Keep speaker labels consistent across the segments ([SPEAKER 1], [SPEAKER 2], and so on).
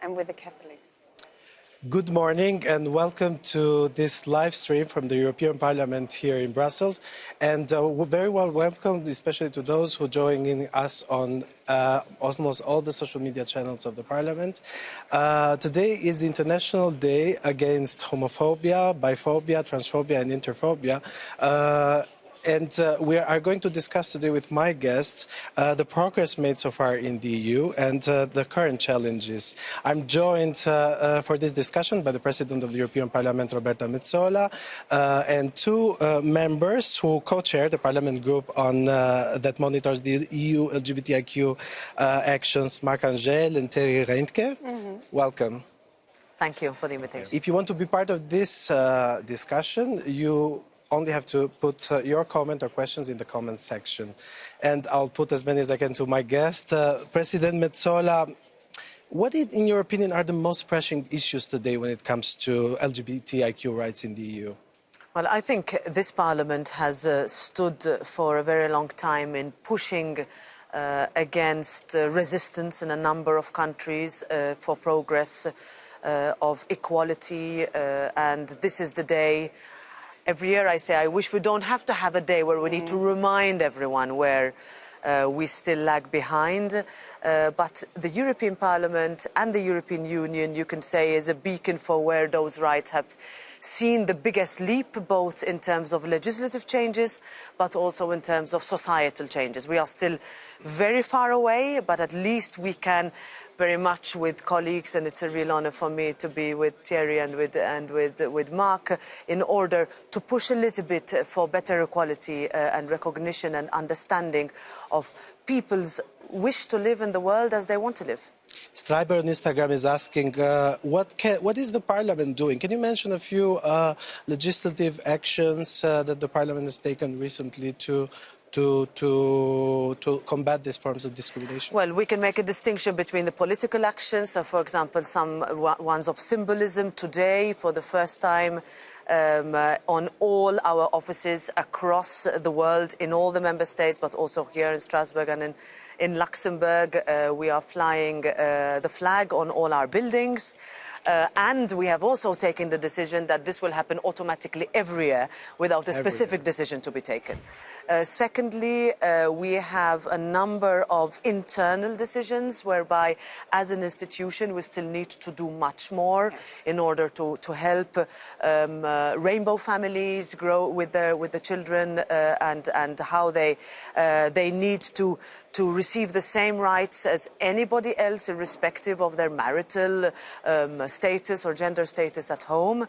[SPEAKER 1] and with the Catholics.
[SPEAKER 2] Good morning and welcome to this live stream from the European Parliament here in Brussels. And very well welcome, especially to those who are joining us on almost all the social media channels of the Parliament. Today is the International Day Against Homophobia, Biphobia, Transphobia and Interphobia. We are going to discuss today with my guests the progress made so far in the EU and the current challenges. I'm joined for this discussion by the President of the European Parliament, Roberta Metsola, and two members who co-chair the Parliament group on that monitors the EU LGBTIQ actions, Marca and Terry Reintke. Welcome.
[SPEAKER 3] Thank you for the invitation.
[SPEAKER 2] If you want to be part of this discussion, you only have to put your comment or questions in the comment section. And I'll put as many as I can to my guest. President Metsola, what, in your opinion, are the most pressing issues today when it comes to LGBTIQ rights in the EU?
[SPEAKER 3] Well, I think this Parliament has stood for a very long time in pushing against resistance in a number of countries for progress of equality, and this is the day. Every year I say I wish we don't have to have a day where we need to remind everyone where we still lag behind. But the European Parliament and the European Union, you can say, is a beacon for where those rights have seen the biggest leap, both in terms of legislative changes, but also in terms of societal changes. We are still very far away, but at least we can very much with colleagues, and it's a real honor for me to be with Thierry and with Mark, in order to push a little bit for better equality and recognition and understanding of people's wish to live in the world as they want to live.
[SPEAKER 2] Stryber on Instagram is asking, what is the Parliament doing? Can you mention a few legislative actions that the Parliament has taken recently to combat these forms of discrimination?
[SPEAKER 3] Well, we can make a distinction between the political actions. So, for example, some ones of symbolism. Today, for the first time, on all our offices across the world, in all the member states, but also here in Strasbourg and in Luxembourg, we are flying the flag on all our buildings. And we have also taken the decision that this will happen automatically every year without a specific decision to be taken. Secondly, we have a number of internal decisions whereby, as an institution, we still need to do much more in order to help rainbow families grow with the children and how they need to receive the same rights as anybody else, irrespective of their marital status or gender status at home.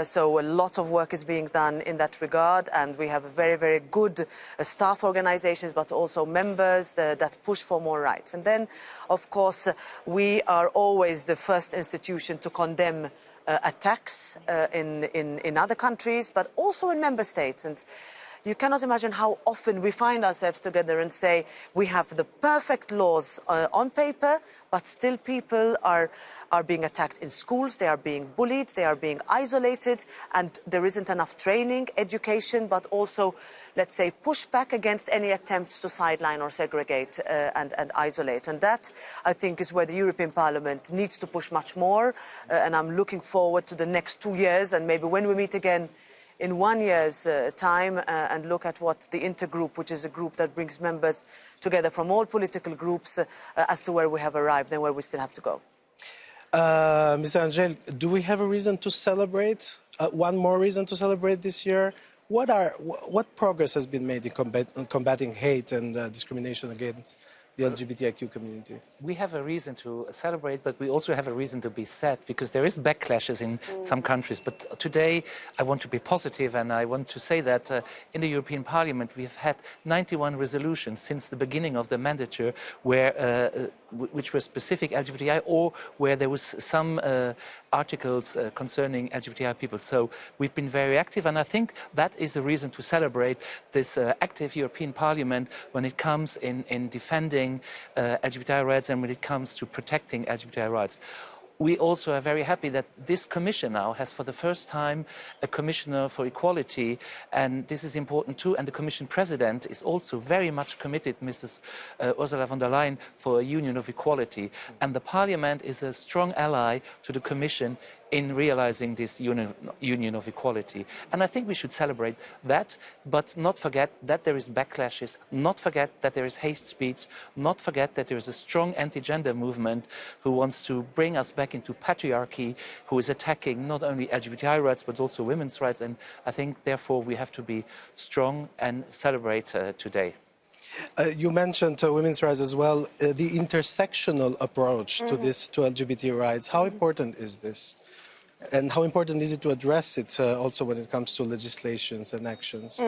[SPEAKER 3] So a lot of work is being done in that regard, and we have very, very good staff organizations, but also members that push for more rights. And then, of course, we are always the first institution to condemn attacks in other countries, but also in member states. And you cannot imagine how often we find ourselves together and say we have the perfect laws on paper, but still people are being attacked in schools, they are being bullied, they are being isolated, and there isn't enough training, education, but also, let's say, pushback against any attempts to sideline or segregate and isolate. And that, I think, is where the European Parliament needs to push much more. And I'm looking forward to the next 2 years, and maybe when we meet again in 1 year's time and look at what the intergroup, which is a group that brings members together from all political groups, as to where we have arrived and where we still have to go.
[SPEAKER 2] Mr. Angel, do we have a reason to celebrate, one more reason to celebrate this year? What progress has been made in combating hate and discrimination against the LGBTIQ community?
[SPEAKER 4] We have a reason to celebrate, but we also have a reason to be sad, because there is backlashes in some countries. But today I want to be positive, and I want to say that in the European Parliament we have had 91 resolutions since the beginning of the mandature which were specific LGBTI, or where there was some articles concerning LGBTI people. So we've been very active, and I think that is a reason to celebrate this active European Parliament when it comes in defending LGBTI rights and when it comes to protecting LGBTI rights. we also are very happy that this commission now has for the first time a commissioner for equality, and this is important too. And the commission president is also very much committed, Mrs. Ursula von der Leyen, for a union of equality. And the parliament is a strong ally to the commission in realizing this union of equality. And I think we should celebrate that, but not forget that there is backlashes, not forget that there is hate speech, not forget that there is a strong anti-gender movement who wants to bring us back into patriarchy, who is attacking not only LGBTI rights, but also women's rights. And I think, therefore, we have to be strong and celebrate today.
[SPEAKER 2] You mentioned women's rights as well, the intersectional approach to LGBT rights. How important is this? And how important is it to address it also when it comes to legislations and actions?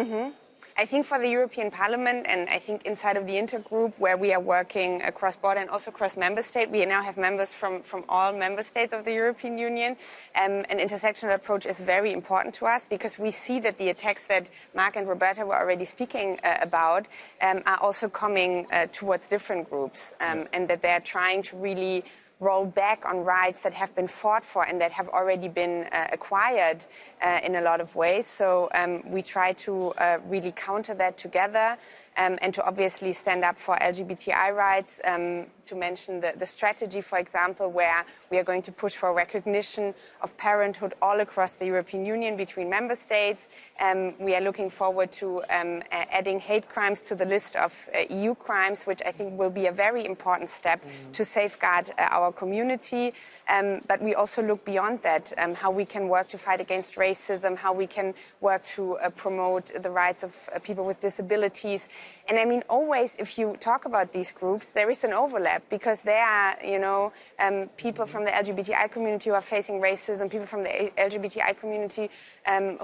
[SPEAKER 1] I think for the European Parliament, and I think inside of the intergroup where we are working across border and also across member states, we now have members from all member states of the European Union. An intersectional approach is very important to us because we see that the attacks that Mark and Roberta were already speaking about are also coming towards different groups and that they're trying to really roll back on rights that have been fought for and that have already been acquired in a lot of ways. So we try to really counter that together and to obviously stand up for LGBTI rights, to mention the strategy, for example, where we are going to push for recognition of parenthood all across the European Union between member states. We are looking forward to adding hate crimes to the list of EU crimes, which I think will be a very important step to safeguard our community. But we also look beyond that, how we can work to fight against racism, how we can work to promote the rights of people with disabilities. And I mean, always, if you talk about these groups, there is an overlap because there are, you know, people from the LGBTI community who are facing racism, people from the LGBTI community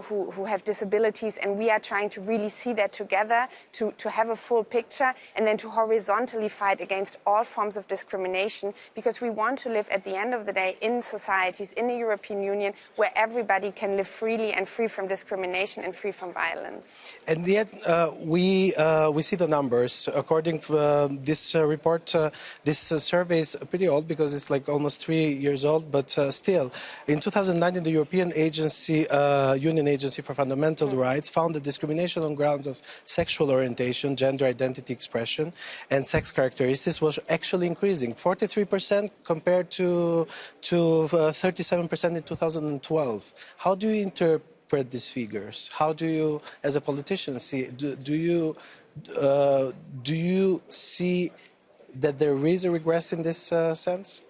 [SPEAKER 1] who have disabilities, and we are trying to really see that together to have a full picture and then to horizontally fight against all forms of discrimination, because we want to live at the end of the day in societies in the European Union where everybody can live freely and free from discrimination and free from violence.
[SPEAKER 2] And yet we see the numbers. According to this report, this survey is pretty old because it's like almost 3 years old, but still, in 2019, the European Agency, Union Agency for Fundamental Rights found that discrimination on grounds of sexual orientation, gender identity expression, and sex characteristics was actually increasing, 43% compared to 37% in 2012. How do you interpret these figures? How do you, as a politician, see? Do you see that there is a regress in this sense?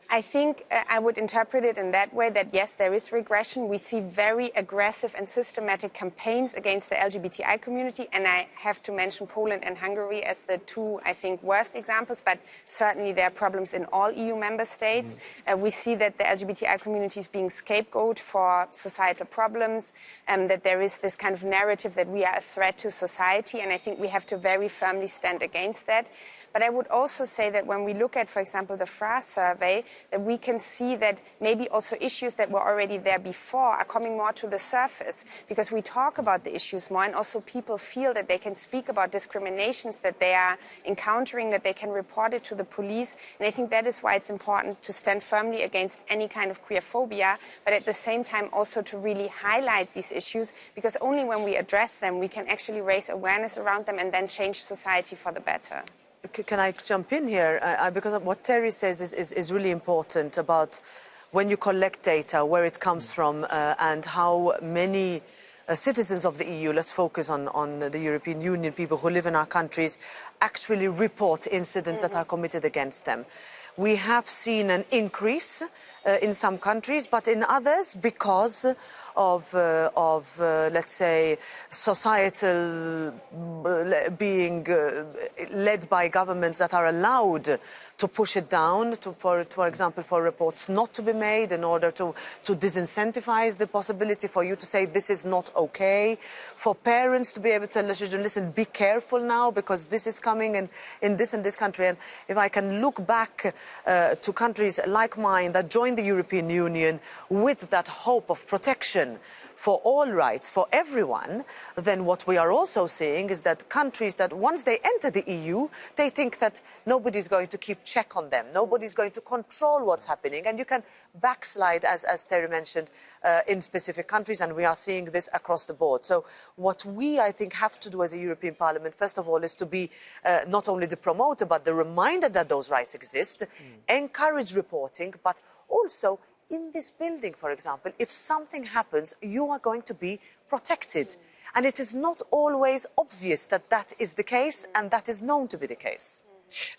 [SPEAKER 1] I think I would interpret it in that way that, yes, there is regression. We see very aggressive and systematic campaigns against the LGBTI community. And I have to mention Poland and Hungary as the two, I think, worst examples. But certainly there are problems in all EU member states. We see that the LGBTI community is being scapegoat for societal problems, and that there is this kind of narrative that we are a threat to society. And I think we have to very firmly stand against that. But I would also say that when we look at, for example, the FRA survey, that we can see that maybe also issues that were already there before are coming more to the surface, because we talk about the issues more, and also people feel that they can speak about discriminations that they are encountering, that they can report it to the police. And I think that is why it's important to stand firmly against any kind of queerphobia, but at the same time also to really highlight these issues, because only when we address them, we can actually raise awareness around them and then change society for the better.
[SPEAKER 3] Can I jump in here? Because what Terry says is really important about when you collect data, where it comes from, and how many citizens of the EU, let's focus on the European Union, people who live in our countries, actually report incidents that are committed against them. We have seen an increase in some countries, but in others, because of let's say, societal being led by governments that are allowed to push it down, for example, for reports not to be made in order to disincentivize the possibility for you to say this is not okay, for parents to be able to tell the children, listen, be careful now because this is coming in this country. And if I can look back to countries like mine that joined the European Union with that hope of protection for all rights, for everyone, then what we are also seeing is that countries that once they enter the EU, they think that nobody's going to keep check on them, nobody's going to control what's happening, and you can backslide, as Terry mentioned, in specific countries, and we are seeing this across the board. So what we, I think, have to do as a European Parliament, first of all, is to be not only the promoter, but the reminder that those rights exist, encourage reporting, but also in this building, for example, if something happens, you are going to be protected. And it is not always obvious that that is the case, and that is known to be the case.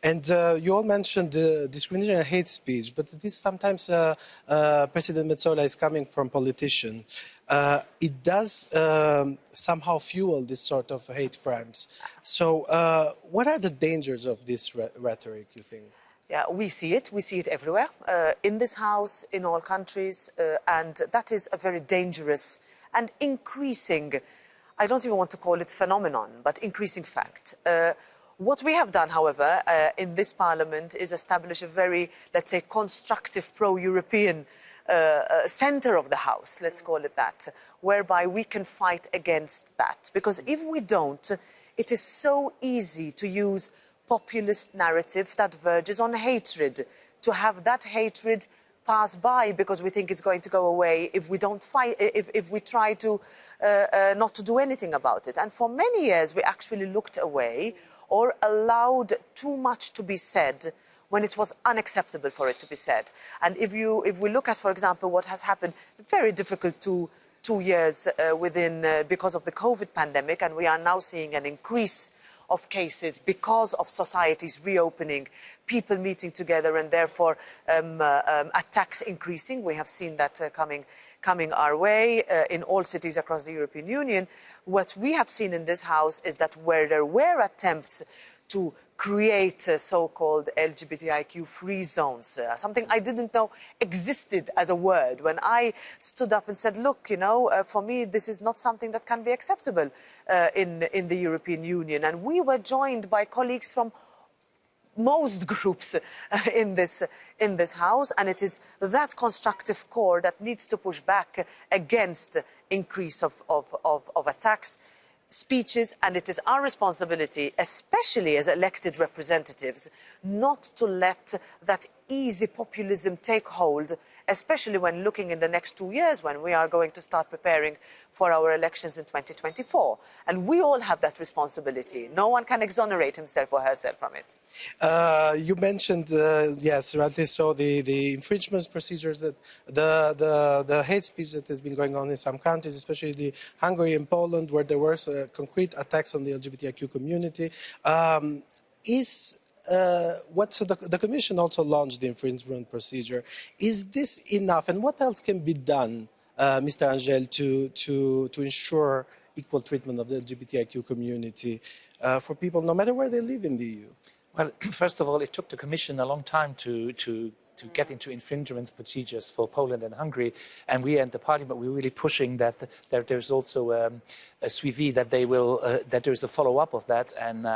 [SPEAKER 2] And you all mentioned discrimination and hate speech, but this sometimes President Metsola is coming from politicians. It does somehow fuel this sort of hate crimes. So what are the dangers of this rhetoric, you think?
[SPEAKER 3] Yeah, we see it everywhere, in this House, in all countries, and that is a very dangerous and increasing, I don't even want to call it phenomenon, but increasing fact. What we have done, however, in this Parliament is establish a very, let's say, constructive pro-European centre of the House, let's call it that, whereby we can fight against that. Because if we don't, it is so easy to use populist narrative that verges on hatred, to have that hatred pass by because we think it's going to go away if we don't fight, if we try to not to do anything about it. And for many years we actually looked away or allowed too much to be said when it was unacceptable for it to be said. And if we look at, for example, what has happened, very difficult 2 years because of the COVID pandemic, and we are now seeing an increase of cases because of societies reopening, people meeting together, and therefore attacks increasing. We have seen that coming our way in all cities across the European Union. What we have seen in this House is that where there were attempts to create so-called LGBTIQ-free zones, something I didn't know existed as a word. When I stood up and said, look, you know, for me, this is not something that can be acceptable in the European Union. And we were joined by colleagues from most groups in this House, and it is that constructive core that needs to push back against increase of attacks, speeches, and it is our responsibility, especially as elected representatives, not to let that easy populism take hold, especially when looking in the next 2 years when we are going to start preparing for our elections in 2024. And we all have that responsibility. No one can exonerate himself or herself from it.
[SPEAKER 2] You mentioned, yes, rightly so, the infringement procedures, that the hate speech that has been going on in some countries, especially Hungary and Poland, where there were concrete attacks on the LGBTIQ community. What the Commission also launched the infringement procedure. Is this enough? And what else can be done, Mr. Angel, to ensure equal treatment of the LGBTIQ community for people, no matter where they live in the EU?
[SPEAKER 4] Well, first of all, it took the Commission a long time to get into infringement procedures for Poland and Hungary, and we and the Parliament, we're really pushing that there's also a suivi, that they will that there is a follow-up of that, and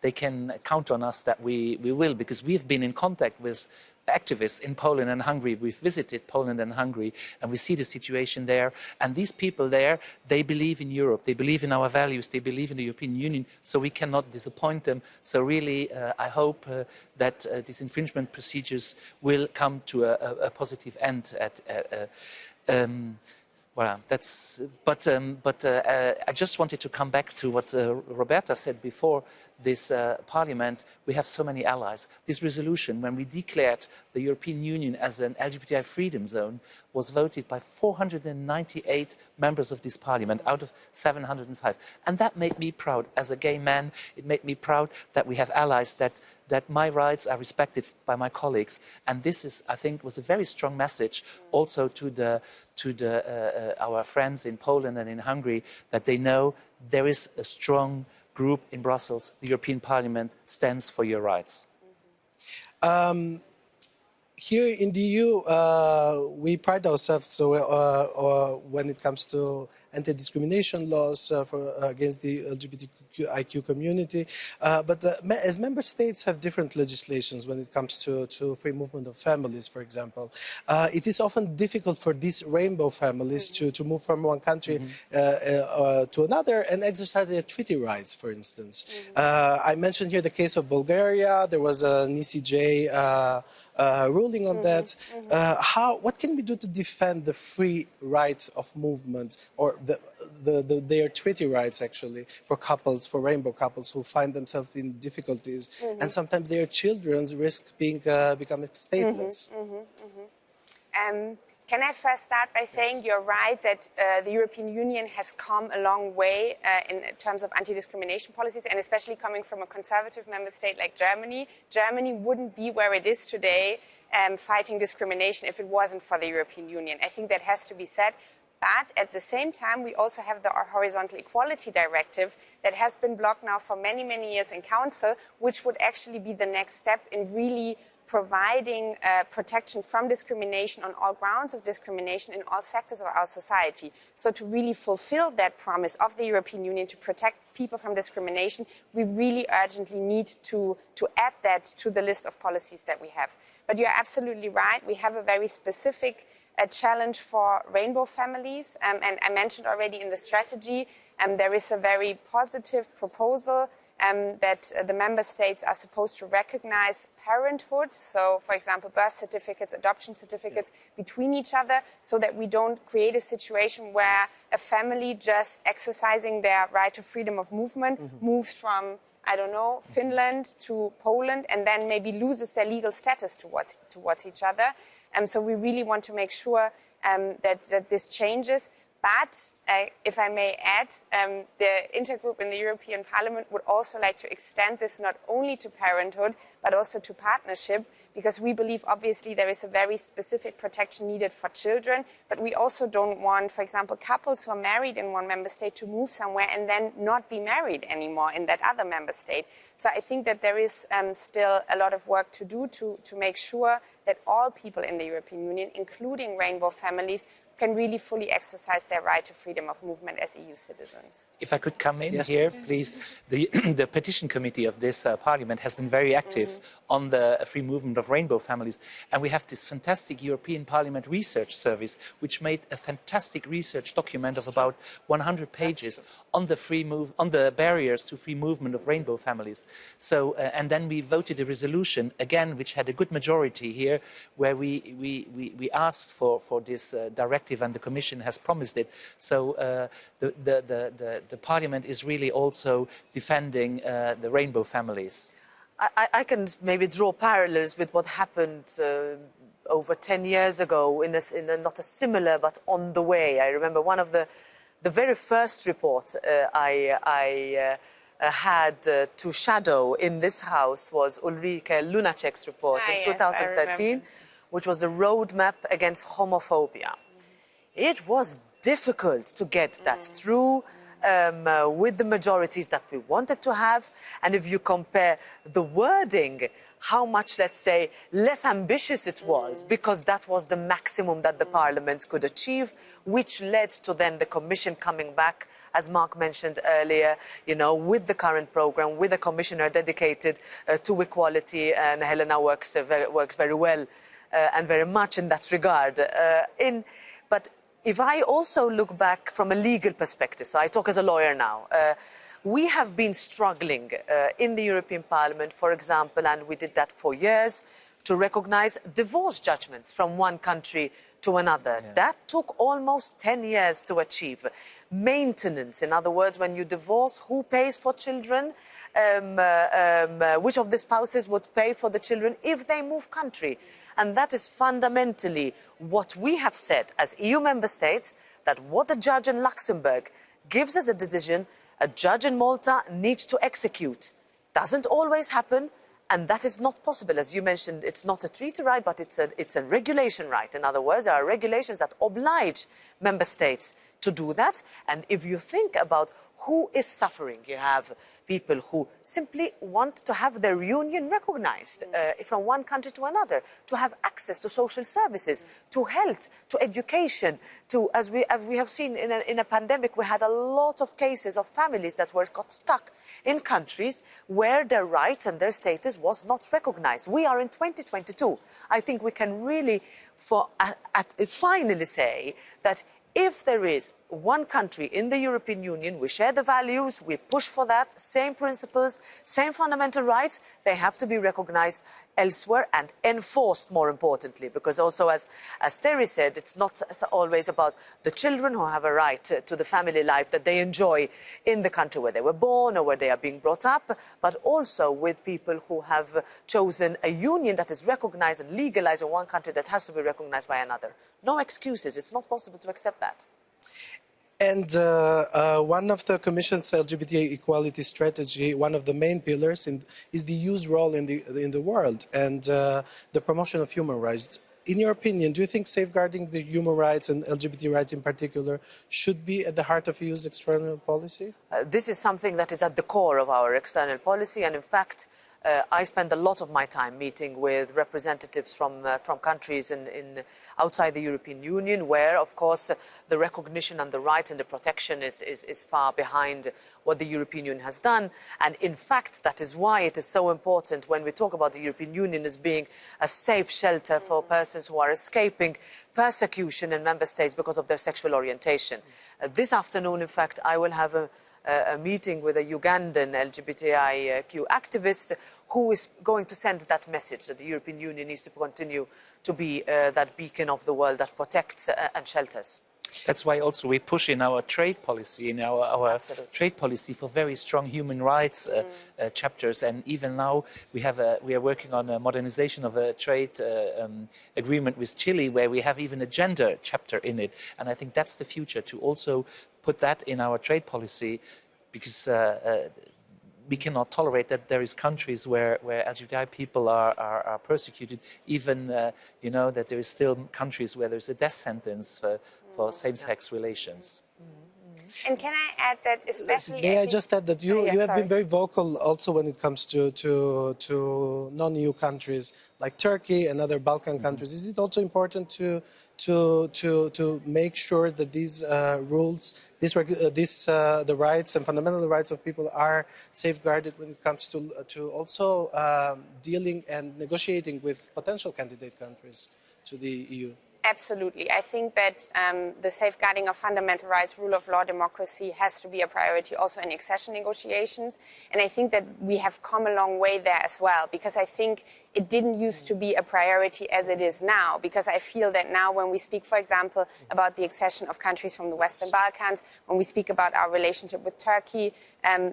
[SPEAKER 4] they can count on us that we will, because we've been in contact with activists in Poland and Hungary. We've visited Poland and Hungary, and we see the situation there. And these people there, they believe in Europe, they believe in our values, they believe in the European Union, so we cannot disappoint them. So really, I hope that these infringement procedures will come to a positive end well, that's. But I just wanted to come back to what Roberta said before. This Parliament, we have so many allies. This resolution, when we declared the European Union as an LGBTI freedom zone, was voted by 498 members of this Parliament out of 705. And that made me proud. As a gay man, it made me proud that we have allies, that my rights are respected by my colleagues. And this is, I think, was a very strong message also to our friends in Poland and in Hungary, that they know there is a strong group in Brussels. The European Parliament stands for your rights.
[SPEAKER 2] Here in the EU, we pride ourselves when it comes to anti-discrimination laws against the LGBTIQ community. But as member states have different legislations when it comes to free movement of families, for example, it is often difficult for these rainbow families to move from one country to another and exercise their treaty rights, for instance. I mentioned here the case of Bulgaria. There was an ECJ ruling on that. What can we do to defend the free rights of movement, or their treaty rights, actually, for couples, for rainbow couples who find themselves in difficulties, and sometimes their children risk becoming stateless?
[SPEAKER 1] Can I first start by saying you're right that the European Union has come a long way in terms of anti-discrimination policies, and especially coming from a conservative member state like Germany. Germany wouldn't be where it is today fighting discrimination if it wasn't for the European Union. I think that has to be said. But at the same time, we also have the Horizontal Equality Directive that has been blocked now for many, many years in Council, which would actually be the next step in really providing protection from discrimination on all grounds of discrimination in all sectors of our society. So to really fulfill that promise of the European Union to protect people from discrimination, we really urgently need to add that to the list of policies that we have. But you're absolutely right. We have a very specific challenge for rainbow families. And I mentioned already in the strategy, there is a very positive proposal that the member states are supposed to recognize parenthood. So, for example, birth certificates, adoption certificates between each other, so that we don't create a situation where a family just exercising their right to freedom of movement moves from, I don't know, Finland to Poland, and then maybe loses their legal status towards each other. So we really want to make sure that this changes. But if I may add, the intergroup in the European Parliament would also like to extend this not only to parenthood, but also to partnership, because we believe, obviously, there is a very specific protection needed for children, but we also don't want, for example, couples who are married in one member state to move somewhere and then not be married anymore in that other member state. So I think that there is still a lot of work to do to make sure that all people in the European Union, including rainbow families, can really fully exercise their right to freedom of movement as EU citizens.
[SPEAKER 4] If I could come in here, please. The petition committee of this parliament has been very active on the free movement of rainbow families. And we have this fantastic European Parliament research service, which made a fantastic research document of about 100 pages on the barriers to free movement of rainbow families. So, and then we voted a resolution, again, which had a good majority here, where we asked for this directive, and the Commission has promised it. So the Parliament is really also defending the rainbow families.
[SPEAKER 3] I can maybe draw parallels with what happened over 10 years ago in a not a similar, but on the way. I remember one of the very first report I had to shadow in this house was Ulrike Lunacek's report in 2013, which was the roadmap against homophobia. It was difficult to get that through with the majorities that we wanted to have. And if you compare the wording, how much, let's say, less ambitious it was, because that was the maximum that the Parliament could achieve, which led to then the Commission coming back, as Mark mentioned earlier, you know, with the current programme, with a commissioner dedicated to equality, and Helena works very well and very much in that regard. But if I also look back from a legal perspective, so I talk as a lawyer now, we have been struggling in the European Parliament, for example, and we did that for years, to recognise divorce judgments from one country to another. Yeah. That took almost 10 years to achieve. Maintenance, in other words, when you divorce, who pays for children? Which of the spouses would pay for the children if they move country? And that is fundamentally what we have said as EU member states, that what a judge in Luxembourg gives as a decision, a judge in Malta needs to execute. Doesn't always happen, and that is not possible. As you mentioned, it's not a treaty right, but it's a regulation right. In other words, there are regulations that oblige member states to do that. And if you think about who is suffering, you have people who simply want to have their union recognized from one country to another, to have access to social services, to health, to education, to, as we have seen in a pandemic, we had a lot of cases of families that got stuck in countries where their rights and their status was not recognized. We are in 2022. I think we can really finally say that if there is one country in the European Union, we share the values, we push for that, same principles, same fundamental rights, they have to be recognized elsewhere and enforced, more importantly, because also, as Terry said, it's not always about the children who have a right to the family life that they enjoy in the country where they were born or where they are being brought up, but also with people who have chosen a union that is recognized and legalized in one country that has to be recognized by another. No excuses. It's not possible to accept that.
[SPEAKER 2] And one of the Commission's LGBT equality strategy, one of the main pillars is the EU's role in the world and the promotion of human rights. In your opinion, do you think safeguarding the human rights and LGBT rights in particular should be at the heart of EU's external policy?
[SPEAKER 3] This is something that is at the core of our external policy, and in fact, I spend a lot of my time meeting with representatives from countries outside the European Union, where, of course, the recognition and the rights and the protection is far behind what the European Union has done. And in fact, that is why it is so important when we talk about the European Union as being a safe shelter for persons who are escaping persecution in member states because of their sexual orientation. This afternoon, in fact, I will have a meeting with a Ugandan LGBTIQ activist who is going to send that message that the European Union needs to continue to be that beacon of the world that protects and shelters.
[SPEAKER 4] That's why also we push in our trade policy, trade policy for very strong human rights chapters. And even now we are working on a modernization of a trade agreement with Chile, where we have even a gender chapter in it. And I think that's the future, to also put that in our trade policy, because we cannot tolerate that there is countries where LGBTI people are persecuted, even, that there is still countries where there's a death sentence for same-sex relations.
[SPEAKER 1] And can I add that especially...
[SPEAKER 2] May I just add that you have been very vocal also when it comes to non-EU countries like Turkey and other Balkan countries. Is it also important to make sure that these rules, the rights and fundamental rights of people are safeguarded when it comes to also dealing and negotiating with potential candidate countries to the EU?
[SPEAKER 1] Absolutely. I think that the safeguarding of fundamental rights, rule of law, democracy has to be a priority also in accession negotiations. And I think that we have come a long way there as well, because I think it didn't used to be a priority as it is now, because I feel that now when we speak, for example, about the accession of countries from the Western Balkans, when we speak about our relationship with Turkey,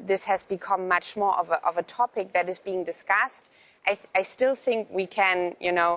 [SPEAKER 1] this has become much more of a topic that is being discussed. I still think we can,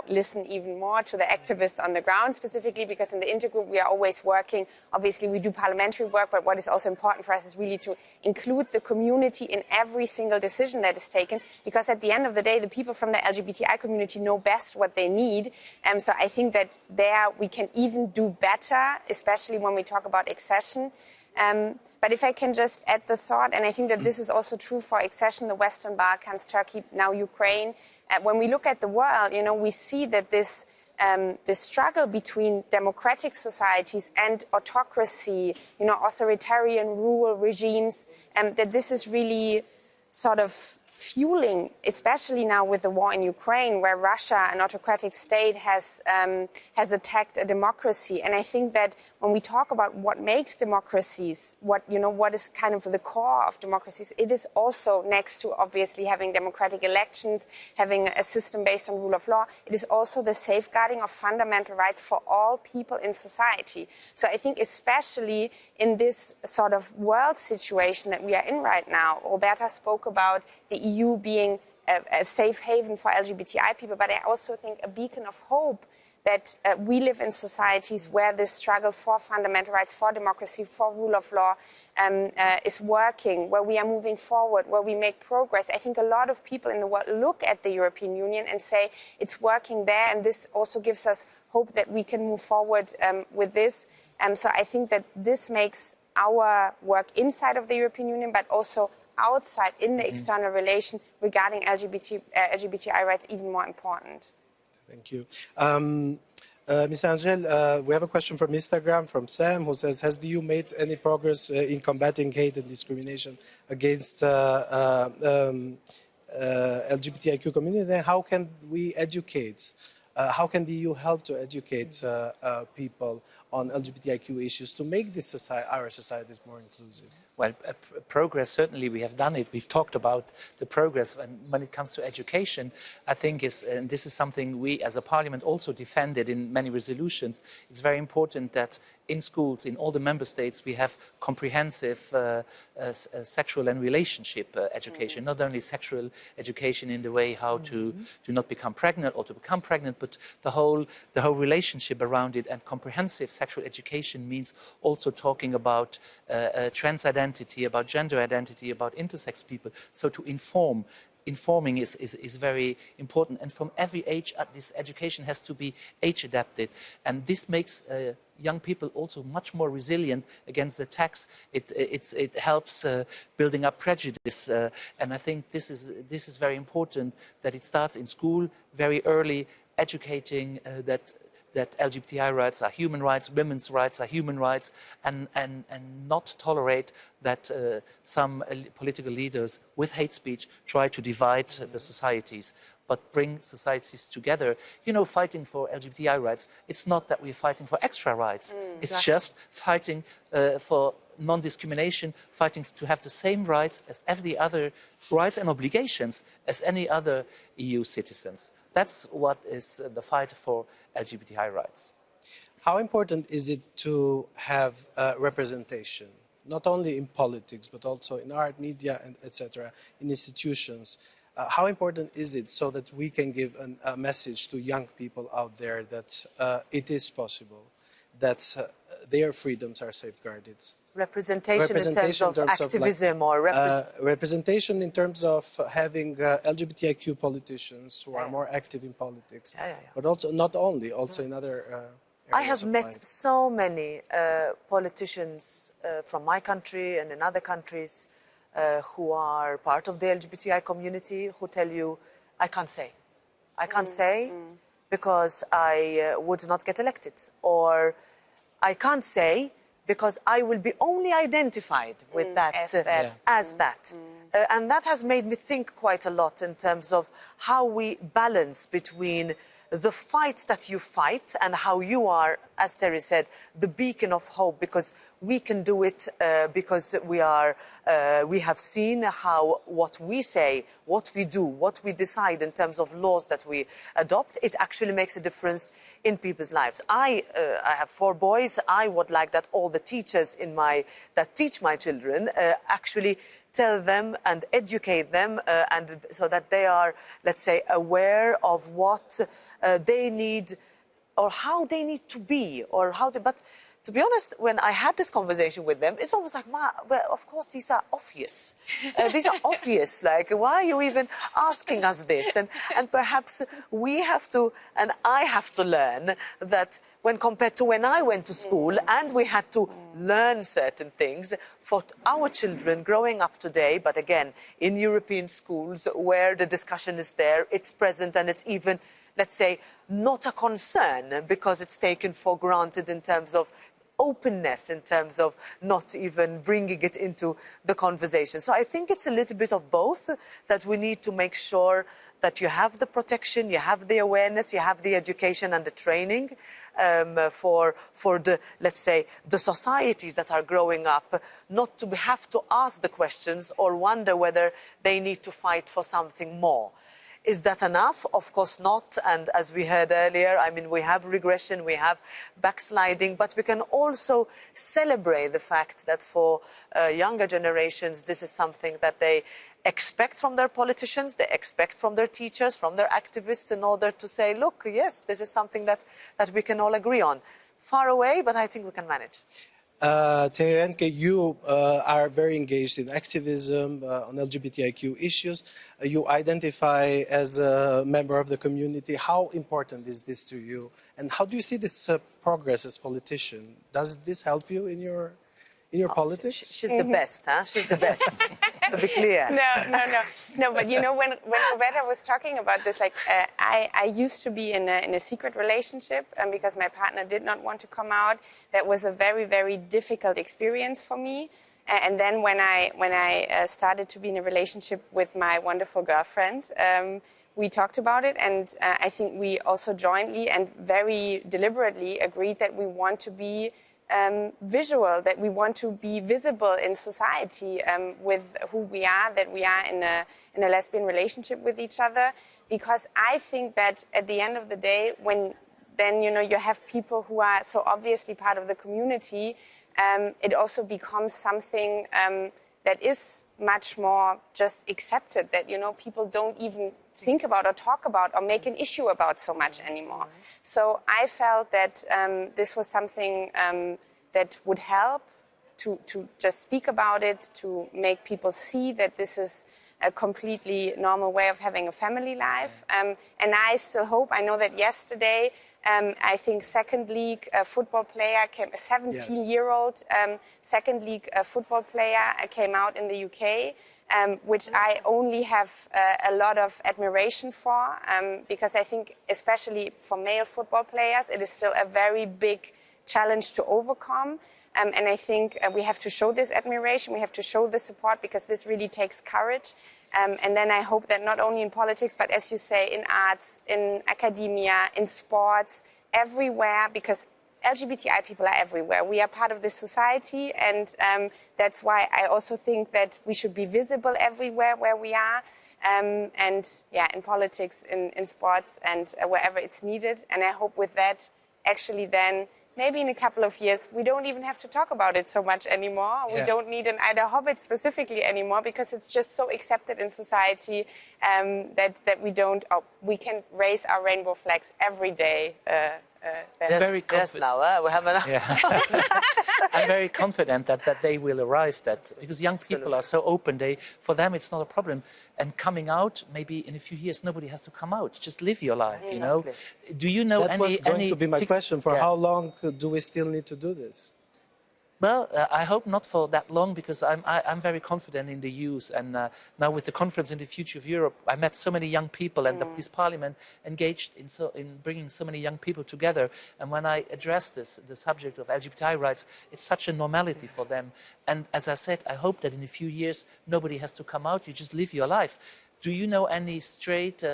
[SPEAKER 1] listen even more to the activists on the ground, specifically because in the intergroup we are always working. Obviously, we do parliamentary work, but what is also important for us is really to include the community in every single decision that is taken, because at the end of the day, the people from the LGBTI community know best what they need. So I think that there we can even do better, especially when we talk about accession. But if I can just add the thought, and I think that this is also true for accession, the Western Balkans, Turkey, now Ukraine. When we look at the world, we see that this struggle between democratic societies and autocracy, authoritarian rule regimes, that this is really sort of fueling, especially now with the war in Ukraine, where Russia, an autocratic state, has attacked a democracy. And I think that when we talk about what makes democracies, what is kind of the core of democracies, it is also, next to obviously having democratic elections, having a system based on rule of law, it is also the safeguarding of fundamental rights for all people in society. So I think especially in this sort of world situation that we are in right now, Roberta spoke about the EU being a safe haven for LGBTI people, but I also think a beacon of hope that we live in societies where this struggle for fundamental rights, for democracy, for rule of law is working, where we are moving forward, where we make progress. I think a lot of people in the world look at the European Union and say it's working there, and this also gives us hope that we can move forward with this. So I think that this makes our work inside of the European Union, but also outside in the external relation regarding LGBTI rights even more important.
[SPEAKER 2] Thank you. Mr. Angel, we have a question from Instagram from Sam, who says, has the EU made any progress in combating hate and discrimination against LGBTIQ community? How can we educate? How can the EU help to educate people on LGBTIQ issues to make this our societies more inclusive?
[SPEAKER 4] Well, progress, certainly we have done it. We've talked about the progress. And when it comes to education, I think and this is something we as a parliament also defended in many resolutions. It's very important that in schools, in all the member states, we have comprehensive sexual and relationship education, not only sexual education in the way how to not become pregnant or to become pregnant, but the whole relationship around it. And comprehensive sexual education means also talking about trans identity, about gender identity, about intersex people. So to informing is very important. And from every age, this education has to be age adapted. And this makes young people also much more resilient against attacks. It helps building up prejudice. And I think this is very important, that it starts in school very early, educating that LGBTI rights are human rights, women's rights are human rights, and not tolerate that some political leaders with hate speech try to divide the societies, but bring societies together. You know, fighting for LGBTI rights, it's not that we're fighting for extra rights. It's just fighting for non-discrimination, fighting to have the same rights as every other rights and obligations as any other EU citizens. That's what is the fight for LGBTI rights.
[SPEAKER 2] How important is it to have representation, not only in politics, but also in art, media, and etc., in institutions? How important is it so that we can give a message to young people out there that it is possible, that their freedoms are safeguarded?
[SPEAKER 3] Representation in terms of activism, or
[SPEAKER 2] representation in terms of having LGBTIQ politicians who are more active in politics, but also not only, also in other areas.
[SPEAKER 3] I have met so many politicians from my country and in other countries who are part of the LGBTI community who tell you, I can't say. I can't say because I would not get elected, or I can't say because I will be only identified with that as that. And that has made me think quite a lot in terms of how we balance between the fight that you fight and how you are, as Terry said, the beacon of hope, because we can do it because we have seen how what we say, what we do, what we decide in terms of laws that we adopt, it actually makes a difference in people's lives. I have 4 boys. I would like that all the teachers that teach my children actually tell them and educate them, and so that they are, let's say, aware of what they need, or how they need to be, or how to. But to be honest, when I had this conversation with them, it's almost like, well, of course, these are obvious. These are obvious. Like, why are you even asking us this? And perhaps we have to, and I have to learn that when compared to when I went to school and we had to learn certain things for our children growing up today, but again, in European schools where the discussion is there, it's present, and it's even, let's say, not a concern because it's taken for granted in terms of openness, in terms of not even bringing it into the conversation. So I think it's a little bit of both, that we need to make sure that you have the protection, you have the awareness, you have the education and the training for the, let's say, the societies that are growing up, not to have to ask the questions or wonder whether they need to fight for something more. Is that enough? Of course not. And as we heard earlier, I mean, we have regression, we have backsliding, but we can also celebrate the fact that for younger generations, this is something that they expect from their politicians, they expect from their teachers, from their activists, in order to say, look, yes, this is something that we can all agree on. Far away, but I think we can manage.
[SPEAKER 2] Terenke, you are very engaged in activism on LGBTIQ issues. You identify as a member of the community. How important is this to you? And how do you see this progress as politician? Does this help you in your politics?
[SPEAKER 3] She's the best, huh? She's the best, to be clear.
[SPEAKER 1] No, but you know, when Roberta was talking about this, like, I used to be in a secret relationship because my partner did not want to come out. That was a very, very difficult experience for me. And then when I started to be in a relationship with my wonderful girlfriend, we talked about it, and I think we also jointly and very deliberately agreed that we want to be visual, that we want to be visible in society with who we are, that we are in a lesbian relationship with each other, because I think that at the end of the day, when then you have people who are so obviously part of the community, it also becomes something that is much more just accepted, that people don't even think about or talk about or make an issue about so much anymore. So I felt that this was something that would help to just speak about it, to make people see that this is a completely normal way of having a family life. And I still hope, I know that yesterday, I think second league football player came, a 17-year-old second league football player came out in the UK, which I only have a lot of admiration for, because I think especially for male football players, it is still a very big challenge to overcome. And I think we have to show this admiration, we have to show the support, because this really takes courage. And then I hope that not only in politics, but as you say, in arts, in academia, in sports, everywhere, because LGBTI people are everywhere. We are part of this society, and that's why I also think that we should be visible everywhere where we are. And yeah, in politics, in sports, and wherever it's needed. And I hope with that, actually then, maybe in a couple of years, we don't even have to talk about it so much anymore. Yeah. We don't need an IDAHOT specifically anymore, because it's just so accepted in society that we can raise our rainbow flags every day.
[SPEAKER 3] Yes, now we have an...
[SPEAKER 4] I'm very confident that they will arrive, because young people are so open, for them it's not a problem. And coming out, maybe in a few years, nobody has to come out. Just live your life, you know. Do you know
[SPEAKER 2] that was going to be my question. For how long do we still need to do this?
[SPEAKER 4] Well, I hope not for that long, because I'm very confident in the youth. And now with the conference in the future of Europe, I met so many young people, and this parliament engaged in bringing so many young people together. And when I address the subject of LGBTI rights, it's such a normality for them. And as I said, I hope that in a few years, nobody has to come out. You just live your life. Do you know any straight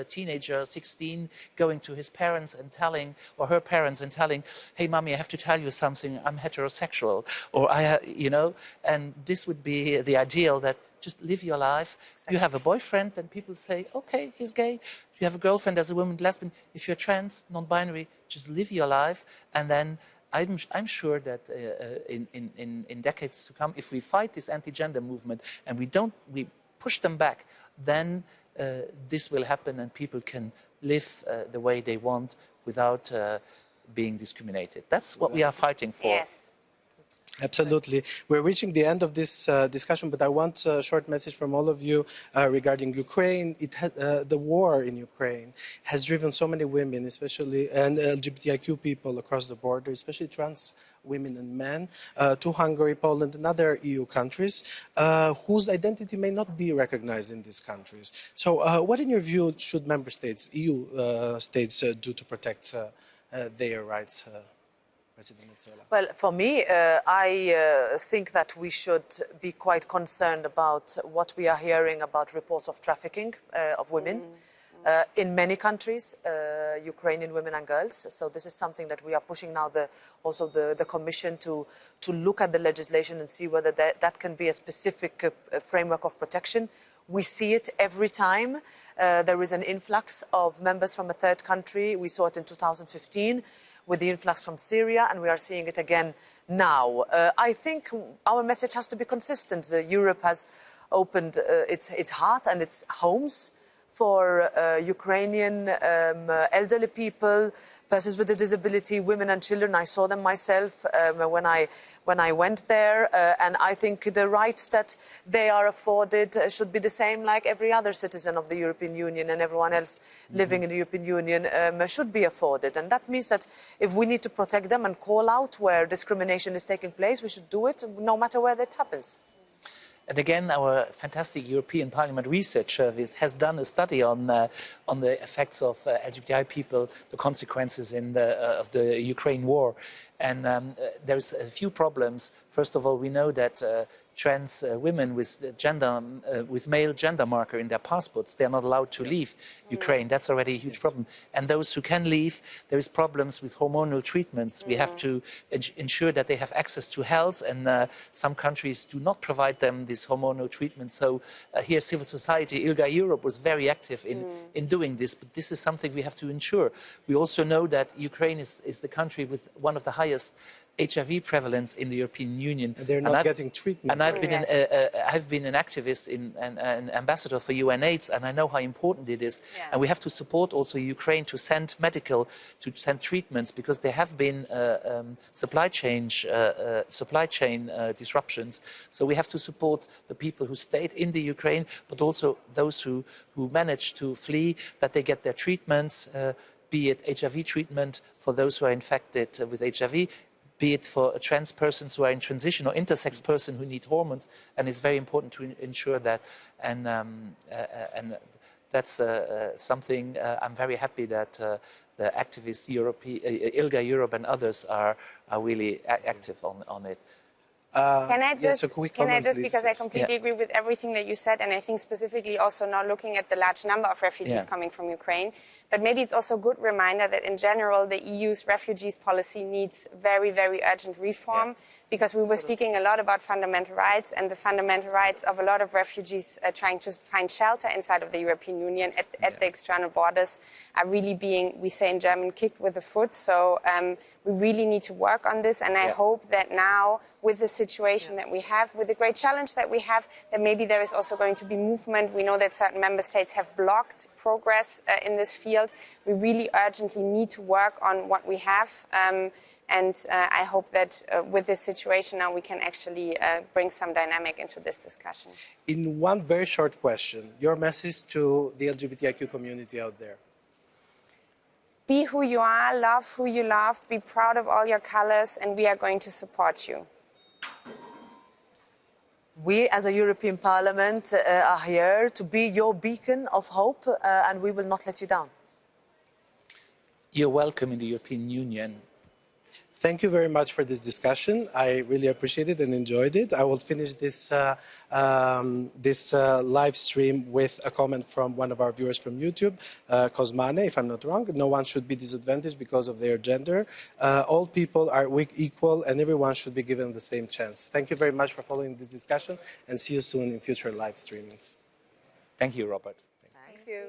[SPEAKER 4] teenager, 16, going to his parents and telling, or her parents and telling, hey, mommy, I have to tell you something, I'm heterosexual, or and this would be the ideal, that just live your life. Exactly. You have a boyfriend, and people say, okay, he's gay. You have a girlfriend as a woman, lesbian. If you're trans, non-binary, just live your life, and then I'm sure that in decades to come, if we fight this anti-gender movement and we push them back, then this will happen, and people can live the way they want without being discriminated. That's what we are fighting for.
[SPEAKER 1] Yes.
[SPEAKER 2] Absolutely. We're reaching the end of this discussion, but I want a short message from all of you regarding Ukraine. The war in Ukraine has driven so many women, especially, and LGBTIQ people across the border, especially trans women and men, to Hungary, Poland, and other EU countries, whose identity may not be recognized in these countries. So what, in your view, should member states, EU states, do to protect their rights? President Metsola.
[SPEAKER 3] Well, for me, I think that we should be quite concerned about what we are hearing about reports of trafficking of women in many countries, Ukrainian women and girls. So this is something that we are pushing now, also the Commission to look at the legislation and see whether that can be a specific framework of protection. We see it every time there is an influx of members from a third country. We saw it in 2015. With the influx from Syria, and we are seeing it again now. I think our message has to be consistent. Europe has opened its heart and its homes for Ukrainian elderly people, persons with a disability, women and children. I saw them myself when I went there, and I think the rights that they are afforded should be the same like every other citizen of the European Union, and everyone else living in the European Union should be afforded. And that means that if we need to protect them and call out where discrimination is taking place, we should do it no matter where that happens.
[SPEAKER 4] And again, our fantastic European Parliament Research Service has done a study on the effects of LGBTI people, the consequences of the Ukraine war. And there's a few problems. First of all, we know that trans women with male gender marker in their passports, they're not allowed to leave Ukraine. That's already a huge problem. And those who can leave, there is problems with hormonal treatments. We have to ensure that they have access to health, and some countries do not provide them this hormonal treatment. So here civil society, ILGA Europe was very active in doing this, but this is something we have to ensure. We also know that Ukraine is the country with one of the highest HIV prevalence in the European Union.
[SPEAKER 2] And they're not getting treatment.
[SPEAKER 4] And I've been an activist, an ambassador for UNAIDS, and I know how important it is.
[SPEAKER 1] Yeah.
[SPEAKER 4] And we have to support also Ukraine to send treatments, because there have been supply chain disruptions. So we have to support the people who stayed in the Ukraine, but also those who managed to flee, that they get their treatments, be it HIV treatment for those who are infected with HIV, be it for trans persons who are in transition or intersex person who need hormones, and it's very important to ensure that. And that's something I'm very happy that the activists, ILGA Europe and others are really active on it.
[SPEAKER 1] Can I just,
[SPEAKER 2] please,
[SPEAKER 1] because I completely agree with everything that you said, and I think specifically also now looking at the large number of refugees coming from Ukraine, but maybe it's also a good reminder that in general the EU's refugees policy needs very, very urgent reform, because we were speaking a lot about fundamental rights, and the fundamental rights of a lot of refugees trying to find shelter inside of the European Union at the external borders are really being, we say in German, kicked with the foot. So we really need to work on this, and I hope that now, with the situation that we have, with the great challenge that we have, that maybe there is also going to be movement. We know that certain member states have blocked progress in this field. We really urgently need to work on what we have, and I hope that with this situation now we can actually bring some dynamic into this discussion.
[SPEAKER 2] In one very short question, your message to the LGBTIQ community out there?
[SPEAKER 1] Be who you are, love who you love, be proud of all your colors, and we are going to support you.
[SPEAKER 3] We, as a European Parliament, are here to be your beacon of hope, and we will not let you down.
[SPEAKER 4] You're welcome in the European Union.
[SPEAKER 2] Thank you very much for this discussion. I really appreciate it and enjoyed it. I will finish this live stream with a comment from one of our viewers from YouTube, Cosmane, if I'm not wrong. No one should be disadvantaged because of their gender. All people are equal, and everyone should be given the same chance. Thank you very much for following this discussion, and see you soon in future live streamings.
[SPEAKER 4] Thank you, Robert.
[SPEAKER 3] Thank you.